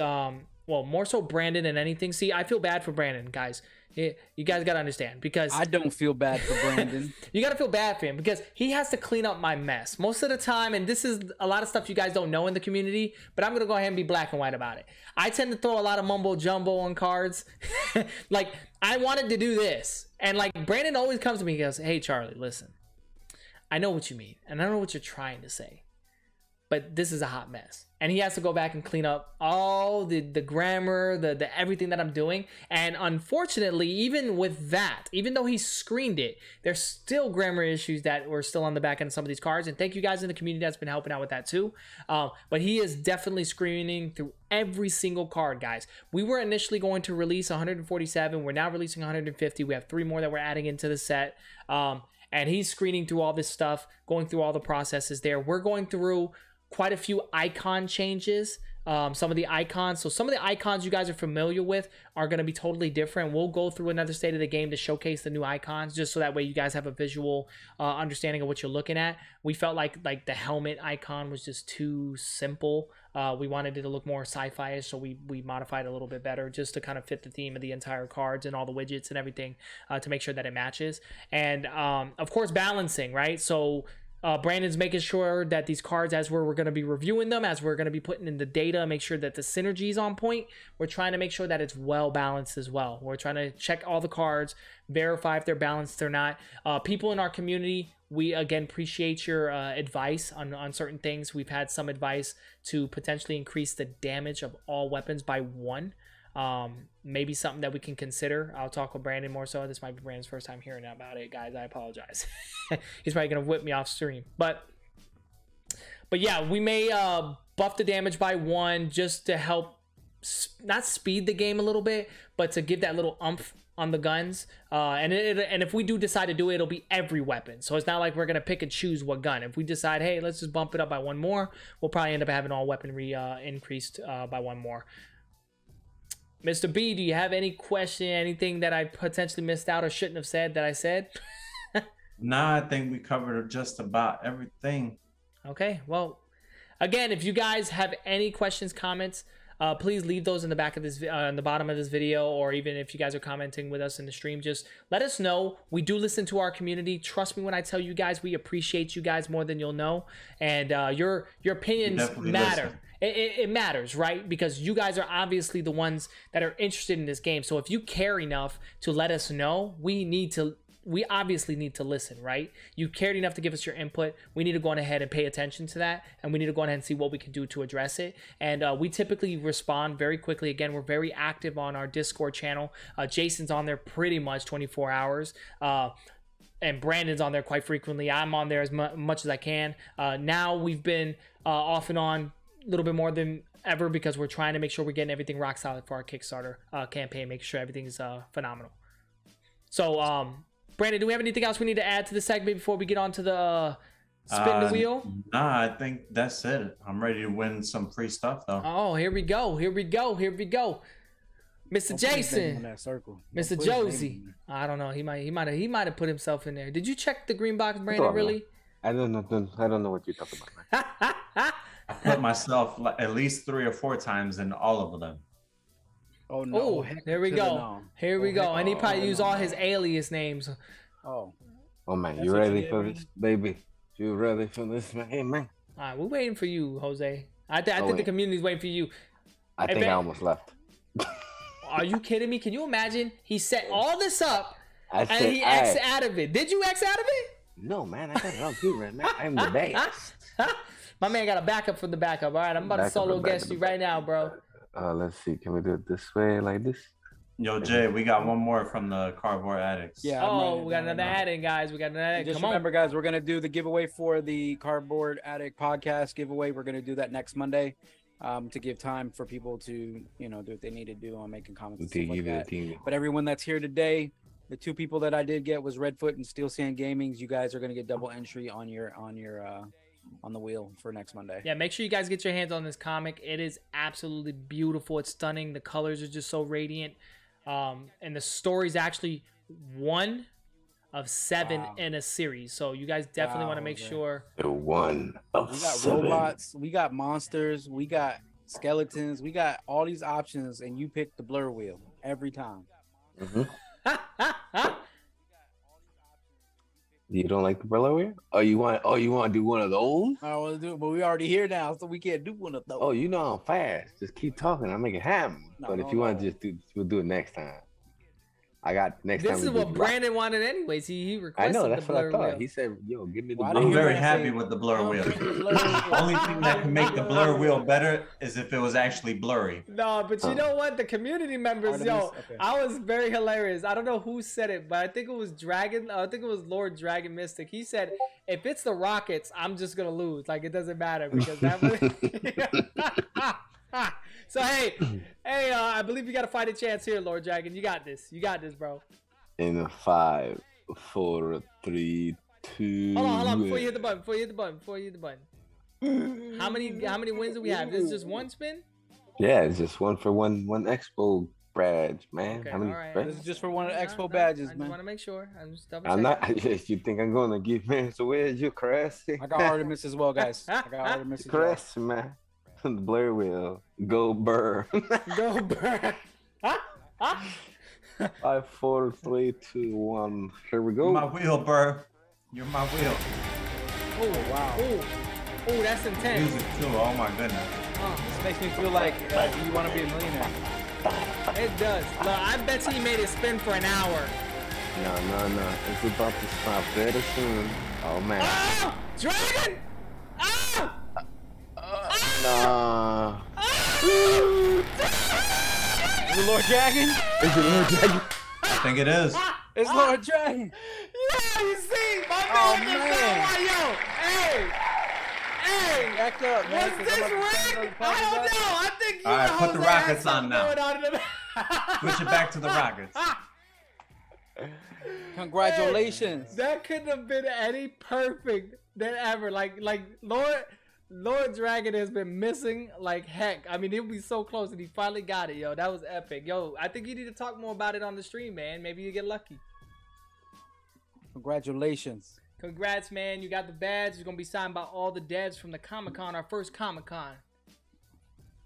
well, more so Brandon than anything. See, I feel bad for Brandon, guys. You guys gotta understand, because I don't feel bad for Brandon. You gotta feel bad for him because he has to clean up my mess most of the time, and this is a lot of stuff you guys don't know in the community, but I'm gonna go ahead and be black and white about it. I tend to throw a lot of mumbo jumbo on cards. Like, I wanted to do this, and like, Brandon always comes to me and goes, "Hey Charlie, listen, I know what you mean and I know what you're trying to say, but this is a hot mess." And he has to go back and clean up all the grammar, the everything that I'm doing. And unfortunately, even with that, even though he screened it, there's still grammar issues that were still on the back end of some of these cards. And thank you guys in the community that's been helping out with that too. But he is definitely screening through every single card, guys. We were initially going to release 147. We're now releasing 150. We have 3 more that we're adding into the set. And he's screening through all this stuff, going through all the processes there. We're going through quite a few icon changes. Some of the icons, so some of the icons you guys are familiar with are going to be totally different. We'll go through another state of the game to showcase the new icons, just so that way you guys have a visual understanding of what you're looking at. We felt like the helmet icon was just too simple. We wanted it to look more sci-fi-ish, so we modified it a little bit better just to kind of fit the theme of the entire cards and all the widgets and everything to make sure that it matches. And of course, balancing, right? So Brandon's making sure that these cards, as we're going to be reviewing them, as we're going to be putting in the data, make sure that the synergy is on point. We're trying to make sure that it's well balanced as well. We're trying to check all the cards, verify if they're balanced or not. People in our community, we again appreciate your advice on certain things. We've had some advice to potentially increase the damage of all weapons by 1. Maybe something that we can consider. I'll talk with Brandon more so. This might be Brandon's first time hearing about it, guys. I apologize. He's probably gonna whip me off stream, but yeah, we may buff the damage by 1 just to help not speed the game a little bit, but to give that little umph on the guns. And if we do decide to do it, it'll be every weapon. So it's not like we're gonna pick and choose what gun. If we decide, hey, let's just bump it up by 1 more, we'll probably end up having all weaponry increased by 1 more. Mr. B, do you have any question, anything that I potentially missed out or shouldn't have said that I said? Nah, I think we covered just about everything. Okay, well, again, if you guys have any questions, comments, please leave those in the back of this, in the bottom of this video, or even if you guys are commenting with us in the stream, just let us know. We do listen to our community. Trust me when I tell you guys, we appreciate you guys more than you'll know, and your opinions matter. It matters, right? Because you guys are obviously the ones that are interested in this game. So if you care enough to let us know, we obviously need to listen, right? You cared enough to give us your input. We need to go on ahead and pay attention to that, and we need to go on ahead and see what we can do to address it. And we typically respond very quickly. Again, we're very active on our Discord channel. Jason's on there pretty much 24 hours. And Brandon's on there quite frequently. I'm on there as much as I can. Now we've been off and on a little bit more than ever because we're trying to make sure we're getting everything rock solid for our Kickstarter campaign, making sure everything's phenomenal. So, Brandon, do we have anything else we need to add to the segment before we get on to the spin the wheel? Nah, I think that's it. I'm ready to win some free stuff, though. Oh, here we go. Here we go. Here we go. Mr. Jason, Mr. Josie. I don't know. He might have put himself in there. Did you check the green box, Brandon? Really? I don't know what you're talking about. I put myself at least 3 or 4 times in all of them. Oh no! Oh, there we go. No. Here we go. And he probably used all his alias names. Oh. Oh man, you ready for this, baby? You ready for this, man? Hey man. All right, we're waiting for you, Jose. I think the community's waiting for you. I think I almost left. Are you kidding me? Can you imagine? He set all this up and he X X out of it. Did you X out of it? No, man. I got it all good, man. I'm the best. My man got a backup from the backup. All right, I'm about to solo guest you right now, bro. Let's see. Can we do it this way, like this? Yo, Jay, we got one more from the Cardboard Addicts. Yeah. Oh, we got another add-in, guys. We got another add-in. Just remember, guys, we're gonna do the giveaway for the Cardboard Addict podcast giveaway. We're gonna do that next Monday, to give time for people to, do what they need to do on making comments and stuff like that. But everyone that's here today, the 2 people that I did get was Redfoot and Steel Sand Gaming. You guys are gonna get double entry on the wheel for next Monday. Yeah, make sure you guys get your hands on this comic. It is absolutely beautiful. It's stunning. The colors are just so radiant. And the story's actually 1 of 7 in a series. So you guys definitely want to make sure. 1 of 7. We got robots, we got monsters, we got skeletons, we got all these options, and you pick the blur wheel every time. You don't like the Brillo wheel? Oh, you want to do one of those? I want to do it, but we already here now, so we can't do one of those. Oh, I'm fast. Just keep talking. I'll make it happen. But if you want to we'll do it next time. I got next time. This is what Brandon wanted anyways. He requested. I know, that's the what I thought. wheel. He said, "Yo, give me the." I'm very happy with the blur wheel. The only thing that can make the blur wheel better is if it was actually blurry. No, but you know what? The community members, I was very hilarious. I don't know who said it, but I think it was Lord Dragon Mystic. He said, "If it's the Rockets, I'm just gonna lose. Like it doesn't matter because that was." So hey, I believe you got a fighting chance here, Lord Dragon. You got this, bro. In a 5, 4, 3, 2. Hold on. Before you hit the button. How many wins do we have? This is just one spin? Yeah, it's just one for one expo badge, man. Okay, how many? right. This is just for one of the expo badges, man. I just want to make sure. I'm not. You think I'm gonna give man? So where's your crazy? I got Artemis as well, guys. I got Artemis as well. Crazy, man. The blur wheel. Go burr. Go burr. 5, 4, 3, 2, 1. Here we go. You're my wheel, Burr. You're my wheel. Oh wow. Oh, that's intense. Music too. Oh my goodness. This makes me feel like you want to be a millionaire. It does. Look, I bet he made it spin for an hour. No. It's about to stop very soon. Oh man. Oh, Dragon! Oh! No. Is it Lord Dragon? Is it Lord Dragon? I think it is. It's Lord Dragon. Yeah, you see, my Oh, man. man. Yo, hey, hey. Back up, man. Was this rigged? I don't know. I think you All right, and put the Jose had rockets on something now. going on in the Switch it back to the Rockets. Congratulations. That couldn't have been any perfect than ever. Like Lord Dragon has been missing like heck. I mean, it would be so close and he finally got it, yo. That was epic. Yo, I think you need to talk more about it on the stream, man. Maybe you get lucky. Congratulations. Congrats, man. You got the badge. It's going to be signed by all the devs from the Comic-Con, our first Comic-Con.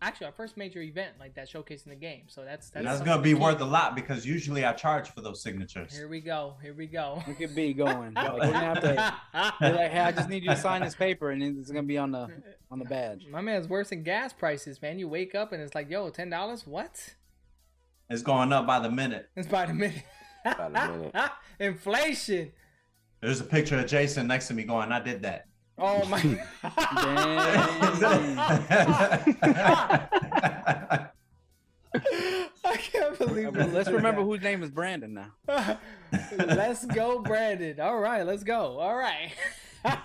Actually, our first major event like that showcasing the game. So that's That's gonna be worth a lot because usually I charge for those signatures. Here we go. Here we go. Look at B going. Like, we're gonna have to be like, hey, I just need you to sign this paper, and it's gonna be on the badge. My man's worse than gas prices, man. You wake up and it's like, yo, $10? What? It's going up by the minute. It's by the minute. About a minute. Inflation. There's a picture of Jason next to me going, I did that. Oh my. Damn. I can't believe it. Let's remember whose name is Brandon now. Let's go, Brandon. All right, let's go. All right. All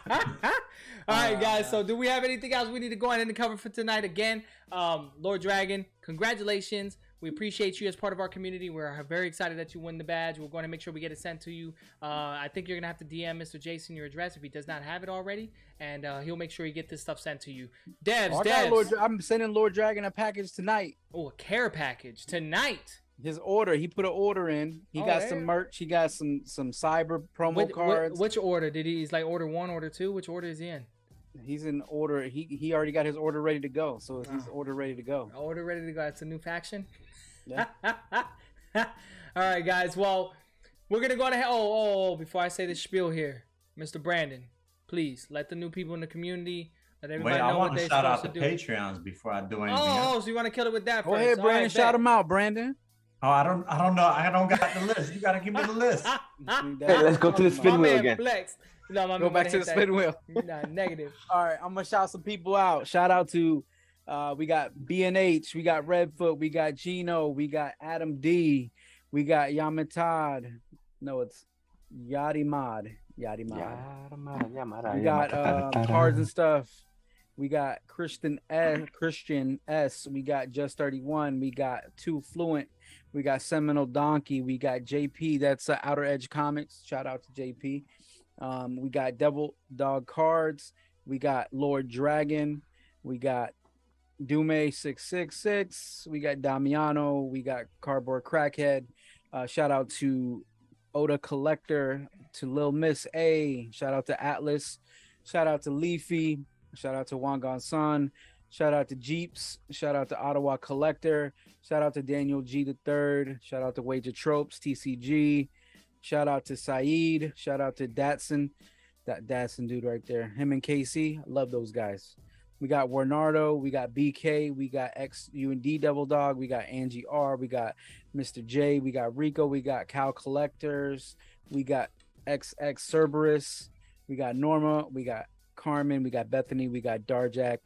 right, guys. So, do we have anything else we need to go ahead and cover for tonight? Again, Lord Dragon, congratulations. We appreciate you as part of our community. We're very excited that you win the badge. We're going to make sure we get it sent to you. I think you're going to have to DM Mr. Jason your address if he does not have it already, and he'll make sure you get this stuff sent to you. I'm sending Lord Dragon a package tonight. Oh, a care package tonight. His order. He put an order in. He got some merch. He got some cyber promo cards. Which order did he? He's like order 1, order 2. Which order is he in? He's in order. He already got his order ready to go. So he's order ready to go. Order ready to go. That's a new faction. Yeah. All right, guys. Well, we're gonna go ahead. Oh! Before I say this spiel here, Mr. Brandon, please let the new people in the community, let everybody know what they're shout out supposed the to do. Patreons before I do anything Oh, else. so you want to kill it with that? Go first. ahead, All Brandon. right, Shout bet. him out, Brandon. Oh, I don't know. I don't got the list. You gotta give me the list. Hey, let's go to the spin My wheel man again. Flex. No, my Go man back to the hit spin wheel. that. Nah, negative. All right, I'm gonna shout some people out. Shout out to we got B&H, we got Redfoot, we got Gino, we got Adam D, we got Yamatad. No, it's Yadimad. We got cards and stuff. We got Christian S. We got Just 31. We got 2 Fluent. We got Seminole Donkey. We got JP. That's Outer Edge Comics. Shout out to JP. We got Devil Dog Cards. We got Lord Dragon. We got Dume 666. We got Damiano. We got Cardboard Crackhead. Shout out to Oda Collector, to Lil Miss A. Shout out to Atlas. Shout out to Leafy. Shout out to Wangon Sun. Shout out to Jeeps. Shout out to Ottawa Collector. Shout out to Daniel G the Third. Shout out to Wager Tropes TCG. Shout out to Saeed. Shout out to Datsun. That Datsun dude right there. Him and KC. I love those guys. We got Warnardo. We got BK. We got XUND Devil Dog. We got Angie R. We got Mr. J. We got Rico. We got Cow Collectors. We got XX Cerberus. We got Norma. We got Carmen. We got Bethany. We got Darjack.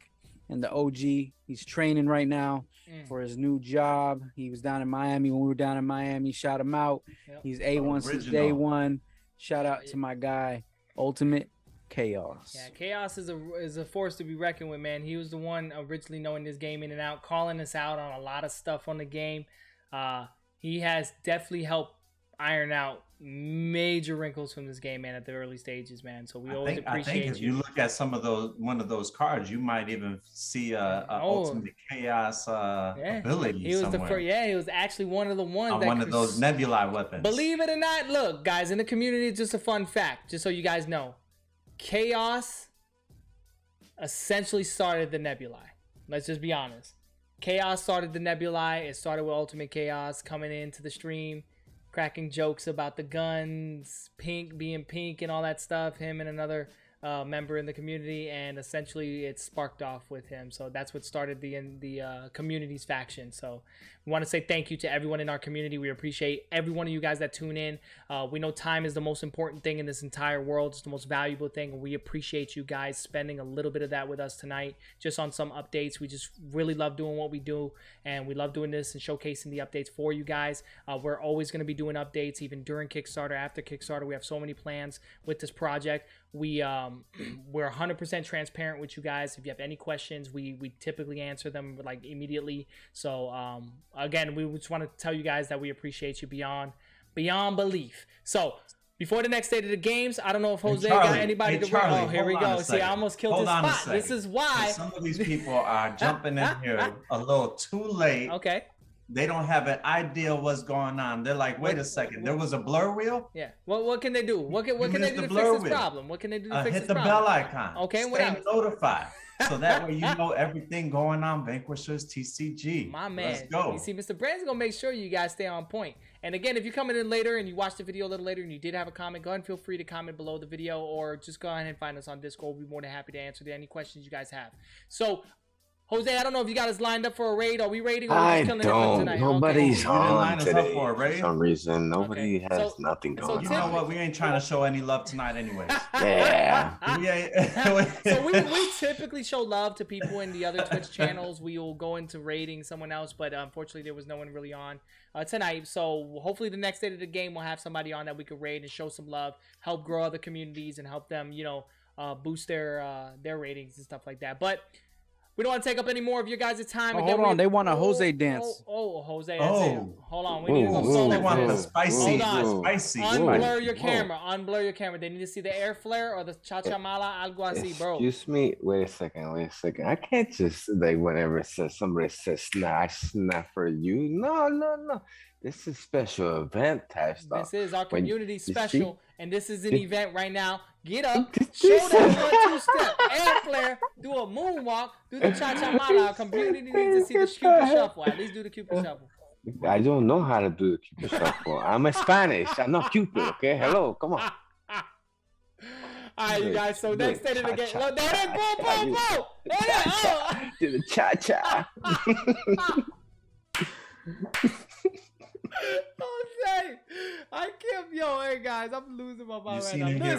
And the OG, he's training right now for his new job. He was down in Miami when we were down in Miami. Shout him out. Yep. He's A1 since day one. Shout out to my guy, Ultimate Chaos. Yeah, Chaos is a force to be reckoned with, man. He was the one originally knowing this game in and out, calling us out on a lot of stuff on the game. He has definitely helped iron out major wrinkles from this game, man, at the early stages, man. So we always appreciate I think if you look at one of those cards, you might even see a Ultimate Chaos ability. He was somewhere. the first. Yeah, he was actually one of the ones. One of those nebulae weapons. Believe it or not, look, guys, in the community, it's just a fun fact, just so you guys know. Chaos essentially started the nebulae. Let's just be honest. Chaos started the nebulae. It started with Ultimate Chaos coming into the stream, cracking jokes about the guns, Pink being Pink and all that stuff. Him and another member in the community, and essentially it sparked off with him. So that's what started the community's faction. So we want to say thank you to everyone in our community. We appreciate every one of you guys that tune in. We know time is the most important thing in this entire world. It's the most valuable thing, and we appreciate you guys spending a little bit of that with us tonight, just on some updates. We just really love doing what we do, and we love doing this and showcasing the updates for you guys. We're always going to be doing updates even during Kickstarter, after Kickstarter. We have so many plans with this project. We're 100% transparent with you guys. If you have any questions, we typically answer them like immediately. So again, we just want to tell you guys that we appreciate you beyond belief. So before the next day of the games, I don't know if Jose got anybody to Charlie, oh, here we go. See, I almost killed his spot. This is why some of these people are jumping in here a little too late. Okay. They don't have an idea what's going on. They're like, wait a second, there was a blur wheel? Yeah. What can they do? What can they do to fix this problem? What can they do to fix this problem? Hit the bell icon. Okay, Stay notified. So that way you know everything going on Vanquishers TCG. My man. Let's go. You see, Mr. Brand's going to make sure you guys stay on point. And again, if you're coming in later and you watched the video a little later and you did have a comment, go ahead and feel free to comment below the video, or just go ahead and find us on Discord. We'll be more than happy to answer any questions you guys have. So, Jose, I don't know if you got us lined up for a raid. Are we raiding? Or I don't. Nobody's on today for some reason. Nobody has nothing going on. You know what? We ain't trying to show any love tonight anyways. Yeah. So we typically show love to people in the other Twitch channels. We will go into raiding someone else, but unfortunately there was no one really on tonight. So hopefully the next day of the game we'll have somebody on that we could raid and show some love, help grow other communities, and help them, you know, boost their ratings and stuff like that. But we don't want to take up any more of your guys' time. Oh, hold on, they want a Jose dance. Jose, that's it. Hold on, we need to go solo. They want the spicy, spicy. Unblur your camera. Unblur your camera. They need to see the air flare or the cha-cha mala, algo así, bro. Excuse me. Wait a second. I can't just, like, whenever somebody says snap for you. No. This is special event type stuff. This is our community special, and this is an event right now. Get up, show that 1-2 step, air flare, do a moonwalk, do the cha-cha mala. Our community needs to see the Cupid shuffle. At least do the Cupid shuffle. I don't know how to do the Cupid shuffle. I'm a Spanish. I'm not Cupid, okay? Hello, come on. All right, you guys. So next day of the game. Look, there it is. Boom. Do the cha-cha. Jose, I can't. Yo, hey guys, I'm losing my mind right now.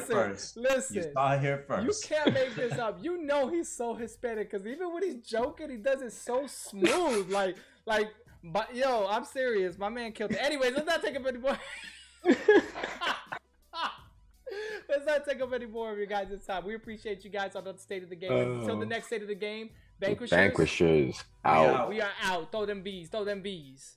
Listen. You saw it here first. You can't make this up. You know he's so Hispanic because even when he's joking, he does it so smooth. But yo, I'm serious. My man killed it. Anyways, let's not take up any more. Let's not take up any more of your guys' time. We appreciate you guys on the state of the game. Until the next state of the game, Vanquishers out. We are out. Throw them bees. Throw them bees.